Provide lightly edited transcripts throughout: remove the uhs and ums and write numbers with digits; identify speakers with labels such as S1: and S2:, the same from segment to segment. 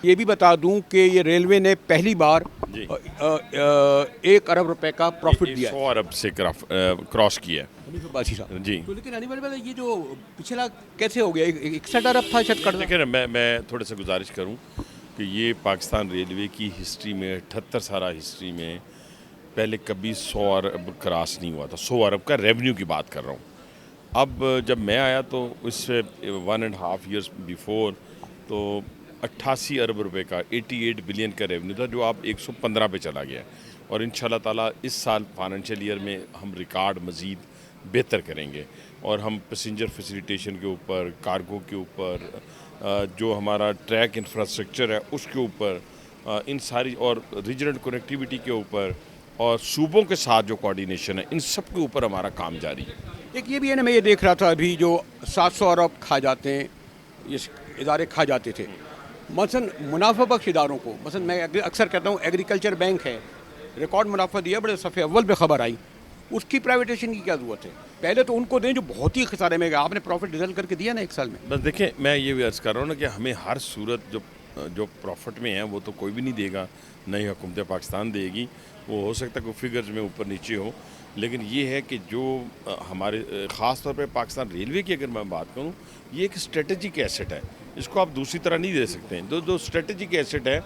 S1: ये भी बता दूं कि ये रेलवे ने पहली बार
S2: जी।
S1: 1 अरब रुपए का प्रॉफिट दिया
S2: 100 अरब से क्रॉस किया है।
S1: 1982 साल।
S2: जी।
S1: तो लेकिन अनिवार्य बात है, ये जो पिछला कैसे हो गया 61 अरब था शायद कर
S2: देखिए ना, मैं थोड़ा सा गुजारिश करूं कि ये पाकिस्तान रेलवे की हिस्ट्री में 78 साल हिस्ट्री में पहले कभी 100 अरब क्रॉस नहीं हुआ था। 100 अरब का रेवेन्यू की बात कर रहा हूँ। अब जब मैं आया तो इससे 1.5 ईयर्स बिफोर तो 88 अरब रुपए का 88 बिलियन का रेवेन्यू था, जो अब 115 पे चला गया है। और इंशाल्लाह ताला इस साल फाइनेंशियल ईयर में हम रिकॉर्ड मज़ीद बेहतर करेंगे और हम पैसेंजर फैसिलिटेशन के ऊपर, कार्गो के ऊपर, जो हमारा ट्रैक इंफ्रास्ट्रक्चर है उसके ऊपर, इन सारी और रीजनल कनेक्टिविटी के ऊपर और सूबों के साथ जो कोऑर्डिनेशन है, इन सब के ऊपर हमारा काम जारी है।
S1: एक ये भी है ना, मैं ये देख रहा था अभी जो 700 अरब खा जाते हैं, ये इदारे खा जाते थे, मसलन मुनाफा बख्श इदारों को, मसलन मैं अक्सर कहता हूँ एग्रीकल्चर बैंक है, रिकॉर्ड मुनाफा दिया, बड़े सफ़े अव्वल पे खबर आई, उसकी प्राइवेटेशन की क्या ज़रूरत है? पहले तो उनको दें जो बहुत ही खसारे में गए। आपने प्रॉफिट रिजल्ट करके दिया ना 1 साल में।
S2: बस देखें, मैं ये भी अर्ज़ कर रहा हूँ ना कि हमें हर सूरत जो प्रॉफिट में है वो तो कोई भी नहीं देगा, नई हुकूमत पाकिस्तान देगी। वो हो सकता है कोई फिगर्स में ऊपर नीचे हो, लेकिन ये है कि जो हमारे ख़ास तौर पे पाकिस्तान रेलवे की अगर मैं बात करूँ, ये एक स्ट्रेटजिक एसेट है, इसको आप दूसरी तरह नहीं दे सकते हैं। जो स्ट्रेटजिक एसेट है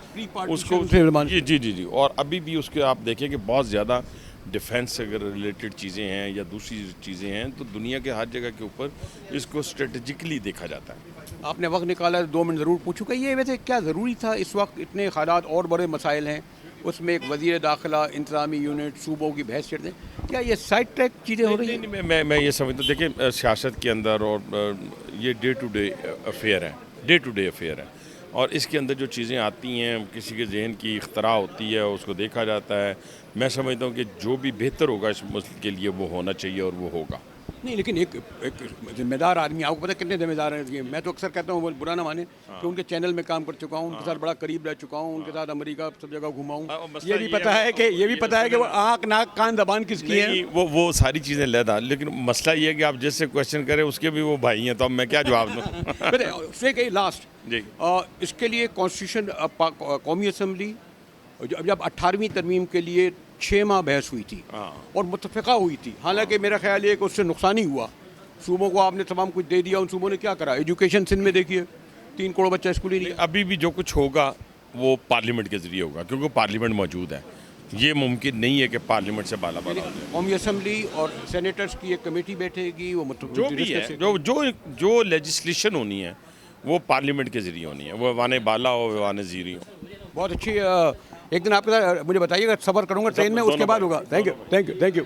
S2: उसको जी। और अभी भी उसके आप देखें कि बहुत ज़्यादा डिफेंस अगर रिलेटेड चीज़ें हैं या दूसरी चीज़ें हैं तो दुनिया के हर जगह के ऊपर इसको स्ट्रेटजिकली देखा जाता है।
S1: आपने वक्त निकाला, 2 मिनट ज़रूर पूछूँगा, ये वैसे क्या ज़रूरी था इस वक्त? इतने हालात और बड़े मसाइल हैं, उसमें एक वज़ीर दाखिला, इंतज़ामी यूनिट, सूबों की बहस छिड़ दें, क्या ये साइड ट्रैक चीज़ें हो रही हैं?
S2: मैं ये समझता हूँ, देखिए सियासत के अंदर और ये डे टू डे अफेयर है और इसके अंदर जो चीज़ें आती हैं, किसी के जहन की इख्तरा होती है, उसको देखा जाता है। मैं समझता हूँ कि जो भी बेहतर होगा इस मुल्क के लिए वो होना चाहिए और वो होगा।
S1: नहीं, लेकिन एक जिम्मेदार आदमी, आपको पता है कितने जिम्मेदार हैं? मैं तो अक्सर कहता हूँ, वो बुरा ना माने, कि उनके चैनल में काम कर चुका हूँ, उनके साथ बड़ा करीब रह चुका हूँ, उनके साथ अमेरिका सब जगह घुमा हूँ। ये भी पता है कि वो आँख नाक कान जबान किसकी है।
S2: वो सारी चीज़ें लहदा, लेकिन मसला ये है कि आप जैसे क्वेश्चन करें उसके भी वो भाई हैं, तो अब मैं क्या जवाब दूँ?
S1: लास्ट
S2: जी।
S1: इसके लिए कॉन्स्टिट्यूशन, कौमी असम्बली जब 18वीं तरमीम के लिए 6 माह बहस हुई थी और मुतफ़िक़ा हुई थी, हालांकि मेरा ख्याल है कि उससे नुकसान ही हुआ। सूबों को आपने तमाम कुछ दे दिया, उन सूबों ने क्या करा? एजुकेशन सिंध में देखिए 3 करोड़ बच्चा स्कूल ही नहीं।
S2: अभी भी जो कुछ होगा वो पार्लियामेंट के ज़रिए होगा, क्योंकि पार्लियामेंट मौजूद है। ये मुमकिन नहीं है कि पार्लियामेंट से बाला बाला हो जाए।
S1: कौमी असम्बली और सेनेटर्स की एक कमेटी बैठेगी, वो
S2: जो भी है, जो लेजिस्लेशन होनी है वो पार्लियामेंट के ज़रिए होनी है, वो वाने बाला हो वाने ज़ीरी हो।
S1: बहुत अच्छी। एक दिन आपके साथ मुझे बताइएगा, सफ़र करूँगा ट्रेन में, उसके बाद होगा। Thank you.